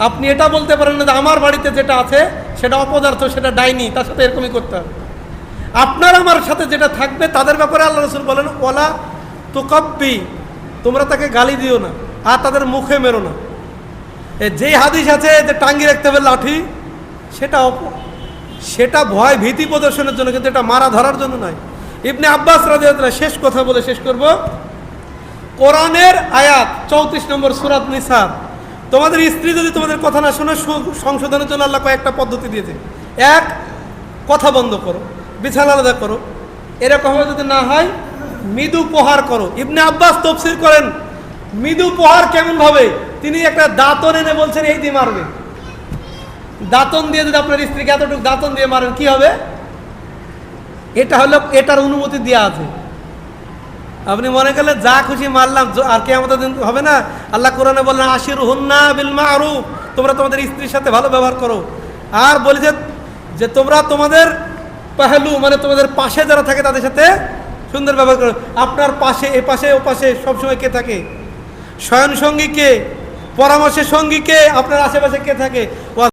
আপনি এটা বলতে পারেন না যে আমার বাড়িতে যেটা আছে সেটা অপদার্থ, সেটা ডাইনি, তার সাথে এরকমই করতে হবে। আপনার আমার সাথে যেটা থাকবে তাদের ব্যাপারে আল্লাহ রাসূল বলেন ওয়ালা তুকাব্বি, তোমরা তাকে গালি দিও না আর তাদের মুখে মেরো না। যেই হাদিস আছে যে টাঙ্গি রাখতে হবে লাঠি, সেটা ভয় ভীতি প্রদর্শনের জন্য, কিন্তু এটা মারা ধরার জন্য নয়। ইবনে আব্বাস রাদিয়াল্লাহু আনহু শেষ কথা বলে শেষ করব। কোরআনের আয়াত 34 নম্বর সূরা নিসা, তোমাদের স্ত্রী যদি তোমাদের কথা না শোনে সংশোধনের জন্য আল্লাহ কয়েকটা পদ্ধতি দিয়েছে। এক, কথা বন্ধ করো, বিছানা আলাদা করো। এরকম যদি না হয় মৃদু প্রহার করো। ইবনে আব্বাস তাফসীর করেন মৃদু প্রহার কেমন ভাবে, তিনি একটা দাঁতন এনে বলছেন এই দিয়ে মারবে। দাঁতন দিয়ে যদি আপনার স্ত্রীকে এতটুকু দাঁতন দিয়ে মারেন কি হবে? এটা হলো এটার অনুমতি দেওয়া আছে। আপনি মনে করলে যা খুশি মারলাম আর কিয়ামতের দিন হবে না। আল্লাহ কোরআনে বললেন আশিরুহুন্না বিল মারুফ, তোমরা তোমাদের স্ত্রীর সাথে ভালো ব্যবহার করো। আর বলেছে যে তোমরা তোমাদের পাহলু মানে তোমাদের পাশে যারা থাকে তাদের সাথে সুন্দর ব্যবহার করো। আপনার পাশে এ পাশে ও পাশে সবসময় কে থাকে? শয়ন সঙ্গী কে? পরামর্শের সঙ্গী কে? আপনার আশেপাশে কে থাকে?